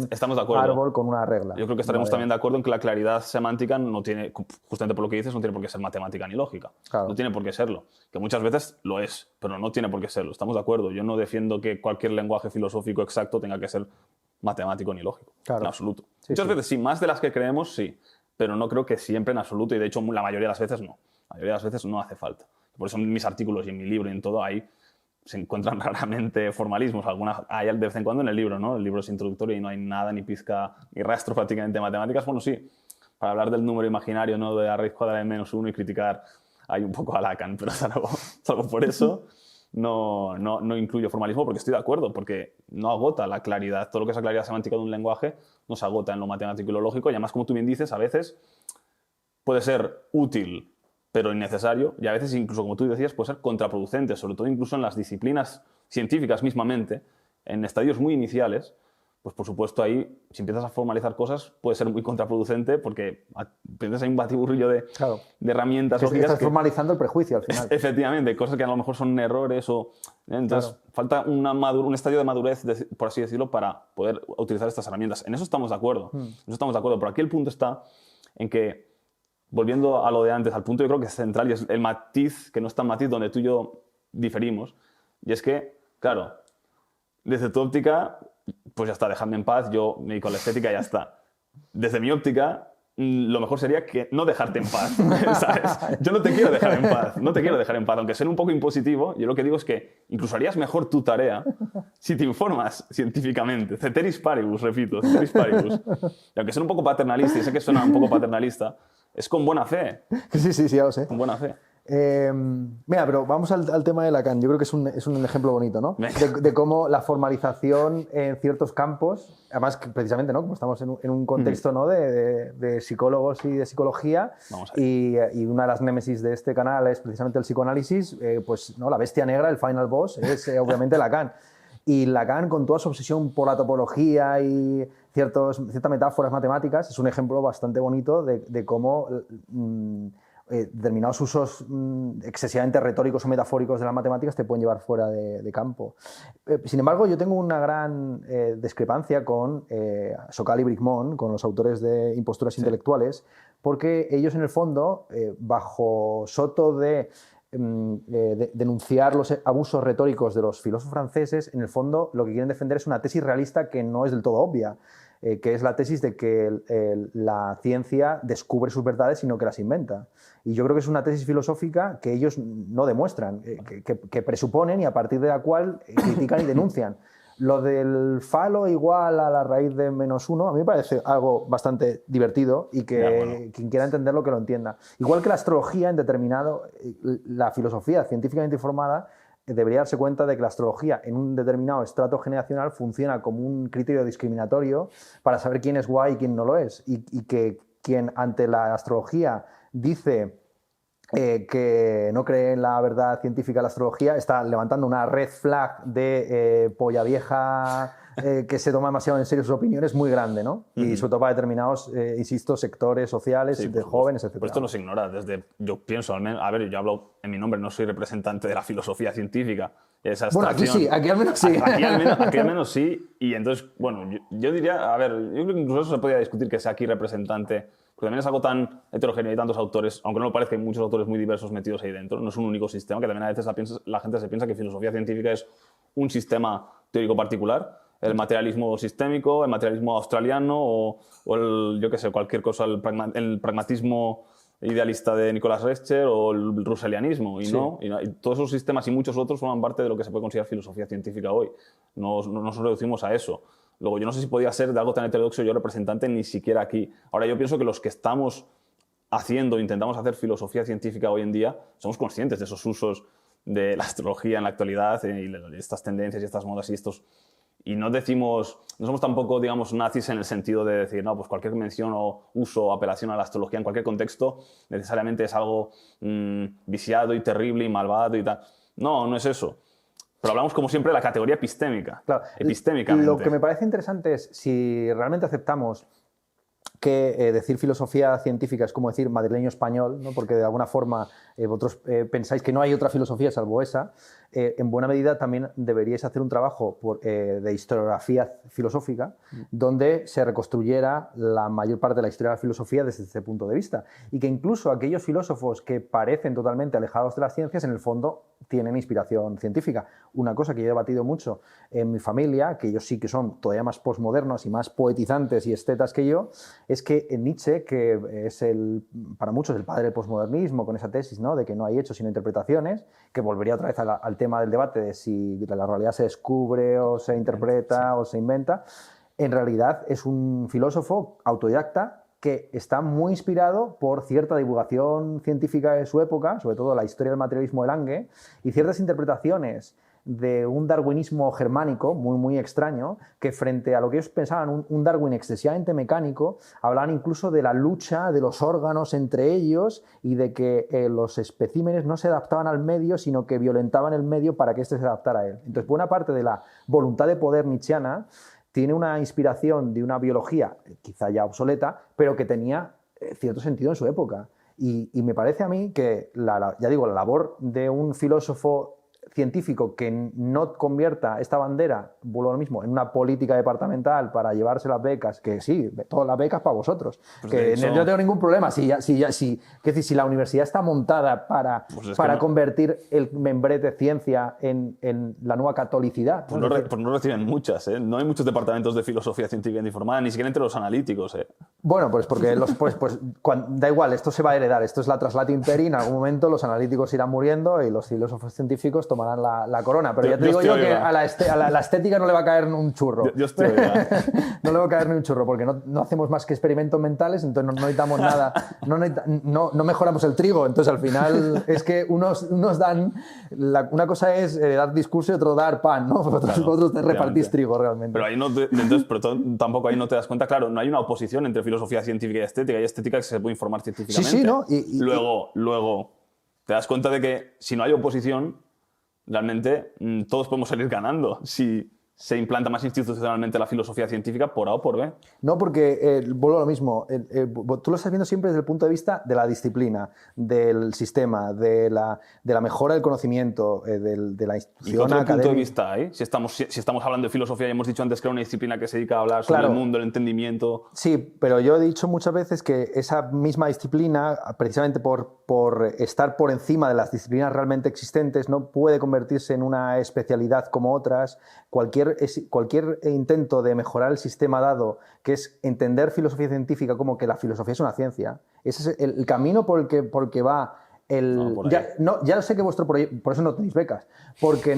árbol con una regla. Yo creo que estaremos también de acuerdo en que la claridad semántica no tiene, justamente por lo que dices, no tiene por qué ser matemática ni lógica. Claro. No tiene por qué serlo. Que muchas veces lo es, pero no tiene por qué serlo. Estamos de acuerdo. Yo no defiendo que cualquier lenguaje filosófico exacto tenga que ser matemático ni lógico. Claro. En absoluto. Muchas veces sí, más de las que creemos sí, pero no creo que siempre en absoluto, y de hecho la mayoría de las veces no. La mayoría de las veces no hace falta. Por eso en mis artículos y en mi libro y en todo ahí se encuentran raramente formalismos. Algunas hay de vez en cuando en el libro, ¿no? El libro es introductorio y no hay nada, ni pizca, ni rastro prácticamente de matemáticas. Bueno, sí, para hablar del número imaginario, ¿no? De la raíz cuadrada de -1 y criticar hay un poco a Lacan, pero salvo por eso no incluyo formalismo porque estoy de acuerdo, porque no agota la claridad. Todo lo que es la claridad semántica de un lenguaje no se agota en lo matemático y lo lógico, y además, como tú bien dices, a veces puede ser útil pero innecesario, y a veces incluso, como tú decías, puede ser contraproducente, sobre todo incluso en las disciplinas científicas mismamente, en estadios muy iniciales, pues por supuesto ahí, si empiezas a formalizar cosas, puede ser muy contraproducente porque tienes ahí un batiburrillo de herramientas lógicas. Estás formalizando el prejuicio al final. Efectivamente, cosas que a lo mejor son errores o... Entonces, falta un estadio de madurez, por así decirlo, para poder utilizar estas herramientas. En eso estamos de acuerdo. En eso estamos de acuerdo, pero aquí el punto está en que, volviendo a lo de antes, al punto yo creo que es central y es el matiz, que no es tan matiz donde tú y yo diferimos, y es que, claro, desde tu óptica, pues ya está, dejadme en paz, yo me dedico a la estética y ya está. Desde mi óptica, lo mejor sería que no dejarte en paz, ¿sabes? Yo no te quiero dejar en paz, no te quiero dejar en paz. Aunque sea un poco impositivo, yo lo que digo es que incluso harías mejor tu tarea si te informas científicamente. Ceteris paribus, repito, ceteris paribus. Y aunque sea un poco paternalista, y sé que suena un poco paternalista, es con buena fe. Sí, ya lo sé. Con buena fe. Mira, pero vamos al tema de Lacan. Yo creo que es un ejemplo bonito, ¿no? De cómo la formalización en ciertos campos, además que precisamente, ¿no? Como estamos en un contexto, ¿no? de psicólogos y de psicología, y una de las némesis de este canal es precisamente el psicoanálisis, pues, ¿no? La bestia negra, el final boss, es obviamente Lacan. Y Lacan, con toda su obsesión por la topología y ciertas metáforas matemáticas, es un ejemplo bastante bonito de cómo determinados usos excesivamente retóricos o metafóricos de las matemáticas te pueden llevar fuera de campo. Sin embargo, yo tengo una gran discrepancia con Sokal y Bricmont, con los autores de Imposturas intelectuales, porque ellos, en el fondo, bajo soto de denunciar los abusos retóricos de los filósofos franceses, en el fondo lo que quieren defender es una tesis realista que no es del todo obvia, que es la tesis de que la ciencia descubre sus verdades, sino que las inventa. Y yo creo que es una tesis filosófica que ellos no demuestran, que presuponen y a partir de la cual critican y denuncian. Lo del falo igual a la raíz de -1, a mí me parece algo bastante divertido y que quien quiera entenderlo que lo entienda. Igual que la astrología, en determinado, la filosofía científicamente informada debería darse cuenta de que la astrología en un determinado estrato generacional funciona como un criterio discriminatorio para saber quién es guay y quién no lo es. Y que quien ante la astrología dice que no cree en la verdad científica de la astrología está levantando una red flag de polla vieja que se toma demasiado en serio sus opiniones muy grande, ¿no? Y sobre todo para determinados, insisto, sectores sociales, de jóvenes, etc. Pero esto no se ignora. Yo pienso, al menos, a ver, yo hablo en mi nombre, no soy representante de la filosofía científica. Esa bueno, aquí sí, aquí al menos sí. Aquí al menos sí. Y entonces, bueno, yo diría, a ver, yo creo que incluso eso se podría discutir que sea aquí representante, porque también es algo tan heterogéneo y tantos autores, aunque no lo parezca, hay muchos autores muy diversos metidos ahí dentro. No es un único sistema, que también a veces la gente se piensa que filosofía científica es un sistema teórico particular. El materialismo sistémico, el materialismo australiano o yo qué sé, cualquier cosa, el pragmatismo idealista de Nicolás Rescher o el russellianismo. Y todos esos sistemas y muchos otros forman parte de lo que se puede considerar filosofía científica hoy. No nos reducimos a eso. Luego, yo no sé si podía ser de algo tan heterodoxo yo representante ni siquiera aquí. Ahora, yo pienso que los que estamos intentamos hacer filosofía científica hoy en día, somos conscientes de esos usos de la astrología en la actualidad y estas tendencias y estas modas y estos... Y no somos tampoco, digamos, nazis en el sentido de decir, no, pues cualquier mención o uso o apelación a la astrología en cualquier contexto necesariamente es algo viciado y terrible y malvado y tal. No es eso. Pero hablamos, como siempre, de la categoría epistémica. Claro. Epistémicamente. Lo que me parece interesante es si realmente aceptamos que decir filosofía científica es como decir madrileño español, ¿no? Porque de alguna forma vosotros pensáis que no hay otra filosofía salvo esa, en buena medida también deberíais hacer un trabajo de historiografía filosófica donde se reconstruyera la mayor parte de la historia de la filosofía desde este punto de vista y que incluso aquellos filósofos que parecen totalmente alejados de las ciencias en el fondo tienen inspiración científica. Una cosa que yo he debatido mucho en mi familia, que ellos sí que son todavía más posmodernos y más poetizantes y estetas que yo, es que Nietzsche, que es para muchos el padre del posmodernismo, con esa tesis, ¿no?, de que no hay hechos sino interpretaciones, que volvería otra vez al tema del debate de si la realidad se descubre o se interpreta o se inventa, en realidad es un filósofo autodidacta que está muy inspirado por cierta divulgación científica de su época, sobre todo la historia del materialismo de Lange, y ciertas interpretaciones de un darwinismo germánico muy, muy extraño, que frente a lo que ellos pensaban, un Darwin excesivamente mecánico, hablaban incluso de la lucha de los órganos entre ellos y de que los especímenes no se adaptaban al medio, sino que violentaban el medio para que éste se adaptara a él. Entonces, buena parte de la voluntad de poder nietzscheana tiene una inspiración de una biología quizá ya obsoleta, pero que tenía cierto sentido en su época. Y me parece a mí que, ya digo, la labor de un filósofo científico que no convierta esta bandera, vuelvo a lo mismo, en una política departamental para llevarse las becas, que sí, todas las becas para vosotros, Pues que eso... no tengo ningún problema. Si la universidad está montada para convertir el membrete ciencia en la nueva catolicidad. Pues no reciben muchas, ¿eh? No hay muchos departamentos de filosofía científica informada, ni siquiera entre los analíticos, ¿eh? Bueno, pues porque da igual, esto se va a heredar, esto es la traslata imperi, en algún momento los analíticos irán muriendo y los filósofos científicos tomarán la corona, pero ya te digo yo que a la estética no le va a caer un churro. Yo estoy no le va a caer ni un churro, porque no hacemos más que experimentos mentales, entonces no necesitamos nada, no mejoramos el trigo, entonces al final es que unos dan, una cosa es dar discurso y otro dar pan, ¿no? Vosotros te repartís trigo realmente. Pero ahí pero tampoco ahí no te das cuenta, claro, no hay una oposición entre filosofía científica y estética. Hay estética que se puede informar científicamente. Sí, ¿no? Luego te das cuenta de que si no hay oposición, realmente todos podemos salir ganando si se implanta más institucionalmente la filosofía científica por A o por B. No, porque vuelvo a lo mismo. Tú lo estás viendo siempre desde el punto de vista de la disciplina, del sistema, de la mejora del conocimiento, de la institución académica. ¿Y qué otro punto de vista hay? Si estamos hablando de filosofía y hemos dicho antes que era una disciplina que se dedica a hablar sobre el mundo, el entendimiento... Sí, pero yo he dicho muchas veces que esa misma disciplina, precisamente por estar por encima de las disciplinas realmente existentes, no puede convertirse en una especialidad como otras. Cualquier intento de mejorar el sistema dado, que es entender filosofía científica como que la filosofía es una ciencia, ese es el camino por el que va ya lo sé que vuestro proyecto, por eso no tenéis becas, porque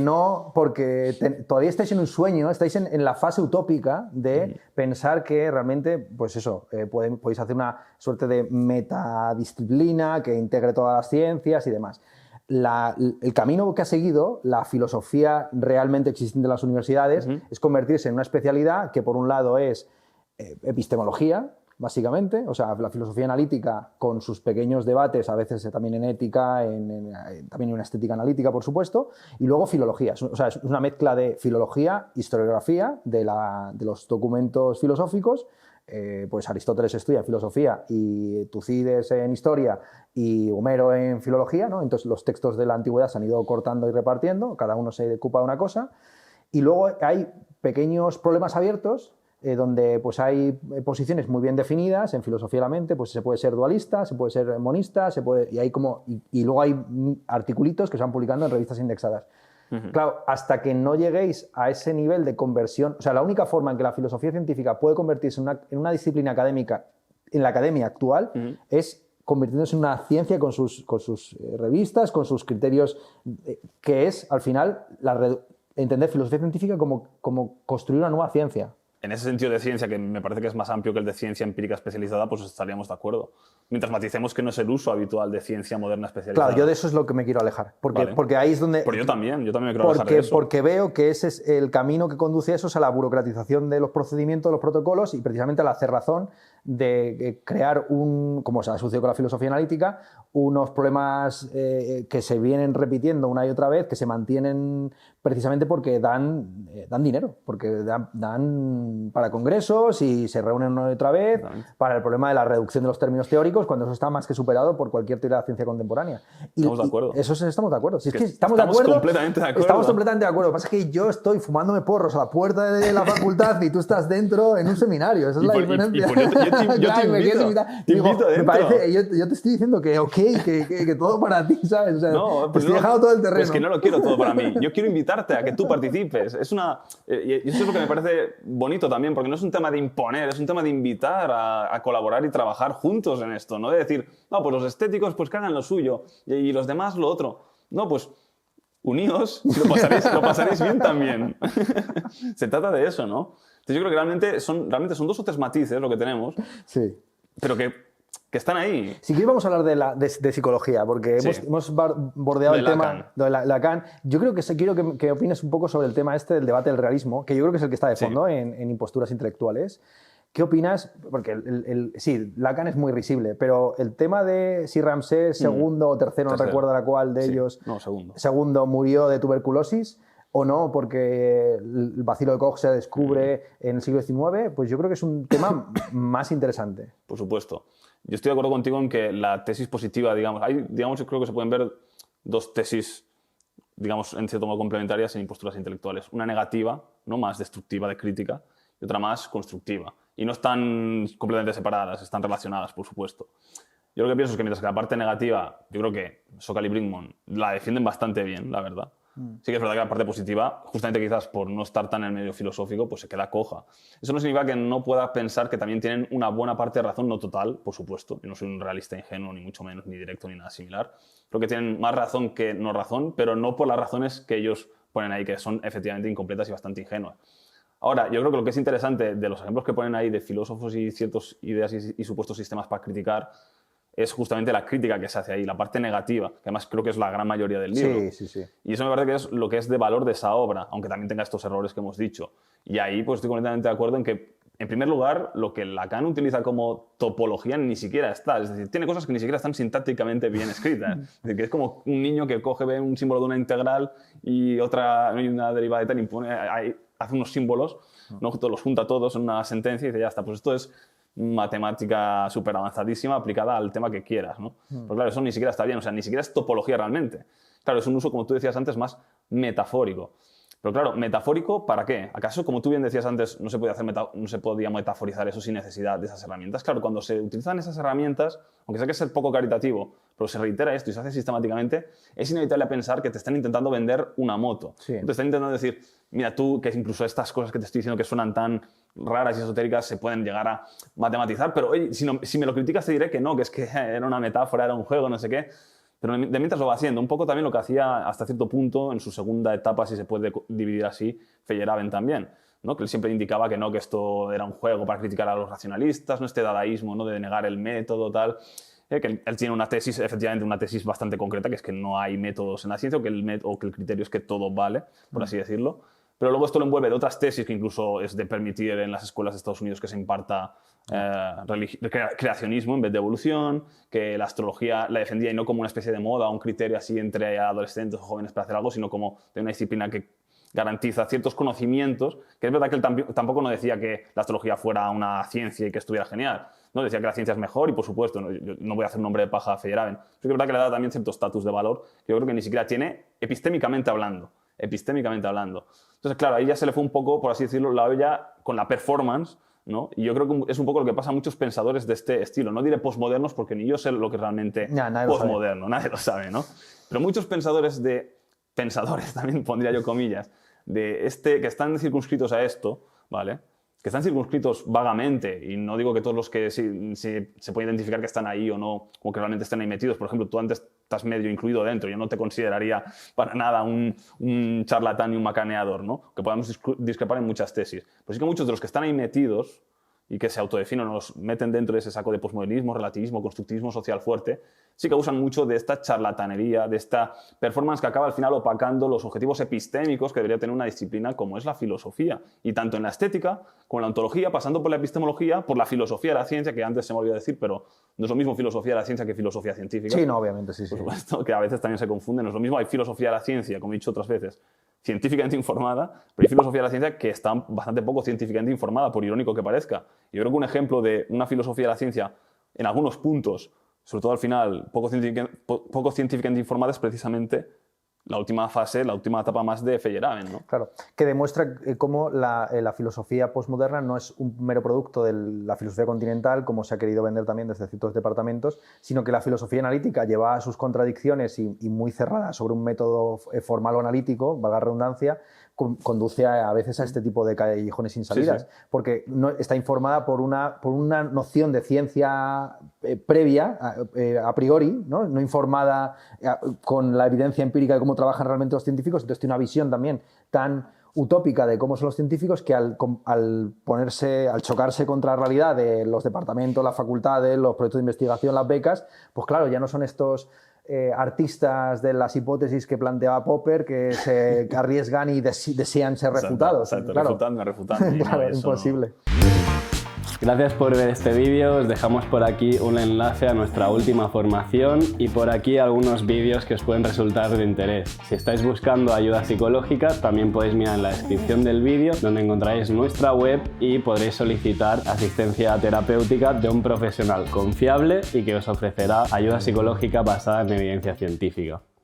todavía estáis en un sueño, estáis en la fase utópica de pensar que realmente, pues eso, podéis hacer una suerte de metadisciplina que integre todas las ciencias y demás. El camino que ha seguido la filosofía realmente existente en las universidades es convertirse en una especialidad que por un lado es epistemología, básicamente, o sea, la filosofía analítica con sus pequeños debates, a veces también en ética, también en una estética analítica, por supuesto, y luego filología, o sea, es una mezcla de filología, historiografía de los documentos filosóficos. Pues Aristóteles estudia filosofía y Tucídides en historia y Homero en filología, ¿no? Entonces los textos de la antigüedad se han ido cortando y repartiendo, cada uno se ocupa de una cosa, y luego hay pequeños problemas abiertos donde pues hay posiciones muy bien definidas. En filosofía de la mente pues se puede ser dualista, se puede ser monista, y luego hay articulitos que se van publicando en revistas indexadas. Claro, hasta que no lleguéis a ese nivel de conversión, o sea, la única forma en que la filosofía científica puede convertirse en una disciplina académica en la academia actual es convirtiéndose en una ciencia con sus revistas, con sus criterios, que es, al final, entender filosofía científica como construir una nueva ciencia. En ese sentido de ciencia, que me parece que es más amplio que el de ciencia empírica especializada, pues estaríamos de acuerdo. Mientras maticemos que no es el uso habitual de ciencia moderna especializada. Claro, yo de eso es lo que me quiero alejar. Porque ahí es donde... Pero yo también me quiero alejar de eso. Porque veo que ese es el camino que conduce a eso, a la burocratización de los procedimientos, de los protocolos, y precisamente a la cerrazón de crear como se ha sucedido con la filosofía analítica, unos problemas que se vienen repitiendo una y otra vez, que se mantienen precisamente porque dan dinero, porque dan para congresos y se reúnen una y otra vez para el problema de la reducción de los términos teóricos, cuando eso está más que superado por cualquier teoría de la ciencia contemporánea. Estamos de acuerdo. Estamos de acuerdo. Si es que estamos completamente de acuerdo. Estamos completamente de acuerdo. Lo que pasa es que yo estoy fumándome porros a la puerta de la facultad y tú estás dentro en un seminario. Esa es la diferencia. Yo te invito dentro. Me parece, yo te estoy diciendo que ok, que todo para ti, ¿sabes? O sea, no, pues te estoy dejando todo el terreno. Es que no lo quiero todo para mí. Yo quiero invitarte a que tú participes. Y eso es lo que me parece bonito también, porque no es un tema de imponer, es un tema de invitar a colaborar y trabajar juntos en esto, no de decir, no, pues los estéticos pues que hagan lo suyo y los demás lo otro. No, pues uníos y lo pasaréis bien también. Se trata de eso, ¿no? Entonces yo creo que realmente son 2 o 3 matices lo que tenemos, sí, pero que están ahí. Si quieres vamos a hablar de psicología, porque hemos bordeado el tema de Lacan. Yo creo que quiero que opines un poco sobre el tema del debate del realismo, que yo creo que es el que está de fondo en imposturas intelectuales. ¿Qué opinas? Porque sí, Lacan es muy risible, pero el tema de si Ramsés segundo o tercero, no recuerdo la cual de ellos, segundo murió de tuberculosis o no, porque el bacilo de Koch se descubre en el siglo XIX, pues yo creo que es un tema más interesante. Por supuesto. Yo estoy de acuerdo contigo en que la tesis positiva, yo creo que se pueden ver 2 tesis digamos, en cierto modo complementarias en posturas intelectuales. Una negativa, ¿no? Más destructiva, de crítica, y otra más constructiva. Y no están completamente separadas, están relacionadas, por supuesto. Yo lo que pienso es que mientras que la parte negativa, yo creo que Sokal y Brinkman la defienden bastante bien, la verdad. Sí que es verdad que la parte positiva, justamente quizás por no estar tan en el medio filosófico, pues se queda coja. Eso no significa que no pueda pensar que también tienen una buena parte de razón, no total, por supuesto. Yo no soy un realista ingenuo, ni mucho menos, ni directo, ni nada similar. Creo que tienen más razón que no razón, pero no por las razones que ellos ponen ahí, que son efectivamente incompletas y bastante ingenuas. Ahora, yo creo que lo que es interesante de los ejemplos que ponen ahí de filósofos y ciertas ideas y supuestos sistemas para criticar es justamente la crítica que se hace ahí, la parte negativa, que además creo que es la gran mayoría del libro. Sí. Y eso me parece que es lo que es de valor de esa obra, aunque también tenga estos errores que hemos dicho. Y ahí pues estoy completamente de acuerdo en que, en primer lugar, lo que Lacan utiliza como topología ni siquiera está. Es decir, tiene cosas que ni siquiera están sintácticamente bien escritas. Es decir, que es como un niño que coge, ve un símbolo de una integral y una derivada y tal, y hace unos símbolos, ¿no? Los junta todos en una sentencia y dice, ya está, pues esto es matemática súper avanzadísima aplicada al tema que quieras, ¿no? Pero claro, eso ni siquiera está bien, o sea, ni siquiera es topología realmente. Claro, es un uso, como tú decías antes, más metafórico. Pero claro, ¿metafórico para qué? ¿Acaso, como tú bien decías antes, no se podía metaforizar eso sin necesidad de esas herramientas? Claro, cuando se utilizan esas herramientas, aunque sea que es poco caritativo, pero se reitera esto y se hace sistemáticamente, es inevitable pensar que te están intentando vender una moto. Sí. Te están intentando decir, mira tú, que incluso estas cosas que te estoy diciendo que suenan tan raras y esotéricas se pueden llegar a matematizar, pero oye, si me lo criticas te diré que no, que es que era una metáfora, era un juego, no sé qué. Pero de mientras lo va haciendo. Un poco también lo que hacía hasta cierto punto en su segunda etapa, si se puede dividir así, Feyerabend también, ¿no? Que él siempre indicaba que no, que esto era un juego para criticar a los racionalistas, ¿no? Este dadaísmo, ¿no? De negar el método, tal. Que él tiene una tesis, efectivamente una tesis bastante concreta, que es que no hay métodos en la ciencia o que el criterio es que todo vale, por así decirlo. Pero luego esto lo envuelve de otras tesis que incluso es de permitir en las escuelas de Estados Unidos que se imparta creacionismo en vez de evolución, que la astrología la defendía y no como una especie de moda, un criterio así entre adolescentes o jóvenes para hacer algo, sino como de una disciplina que garantiza ciertos conocimientos, que es verdad que él tampoco no decía que la astrología fuera una ciencia y que estuviera genial, no decía que la ciencia es mejor y por supuesto, yo no voy a hacer un nombre de paja a Feyerabend, pero es verdad que le da también cierto estatus de valor que yo creo que ni siquiera tiene epistémicamente hablando. Entonces, claro, ahí ya se le fue un poco, por así decirlo, la olla con la performance, ¿no? Y yo creo que es un poco lo que pasa a muchos pensadores de este estilo. No diré posmodernos porque ni yo sé lo que es realmente posmoderno, nadie lo sabe, ¿no? Pero muchos pensadores también pondría yo comillas, que están circunscritos a esto, ¿vale? Que están circunscritos vagamente, y no digo que todos los que se puede identificar que están ahí o no, o que realmente estén ahí metidos. Por ejemplo, tú antes estás medio incluido dentro, yo no te consideraría para nada un charlatán y un macaneador, ¿no? Que podamos discrepar en muchas tesis. Pero sí que muchos de los que están ahí metidos y que se autodefinen o nos meten dentro de ese saco de posmodernismo, relativismo, constructivismo social fuerte, sí que usan mucho de esta charlatanería, de esta performance que acaba al final opacando los objetivos epistémicos que debería tener una disciplina como es la filosofía. Y tanto en la estética como en la ontología, pasando por la epistemología, por la filosofía de la ciencia, que antes se me olvidó decir, pero no es lo mismo filosofía de la ciencia que filosofía científica. Sí, no, obviamente, sí. Por supuesto, que a veces también se confunden. No es lo mismo, hay filosofía de la ciencia, como he dicho otras veces, científicamente informada, pero hay filosofía de la ciencia que está bastante poco científicamente informada, por irónico que parezca. Yo creo que un ejemplo de una filosofía de la ciencia, en algunos puntos, sobre todo al final, poco científicamente informada, es precisamente la última fase, la última etapa más de Feyerabend, ¿no? Claro, que demuestra cómo la filosofía postmoderna no es un mero producto de la filosofía continental, como se ha querido vender también desde ciertos departamentos, sino que la filosofía analítica lleva sus contradicciones y muy cerrada sobre un método formal o analítico, valga la redundancia, conduce a veces a este tipo de callejones sin salidas, porque no, está informada por una noción de ciencia previa, a priori, ¿no? informada con la evidencia empírica de cómo trabajan realmente los científicos. Entonces tiene una visión también tan utópica de cómo son los científicos que al chocarse contra la realidad de los departamentos, las facultades, los proyectos de investigación, las becas, pues claro, ya no son estos artistas de las hipótesis que planteaba Popper que se arriesgan y desean ser refutados. Exacto, claro. refutando. Claro, no, imposible. Gracias por ver este vídeo, os dejamos por aquí un enlace a nuestra última formación y por aquí algunos vídeos que os pueden resultar de interés. Si estáis buscando ayuda psicológica, también podéis mirar en la descripción del vídeo donde encontraréis nuestra web y podréis solicitar asistencia terapéutica de un profesional confiable y que os ofrecerá ayuda psicológica basada en evidencia científica.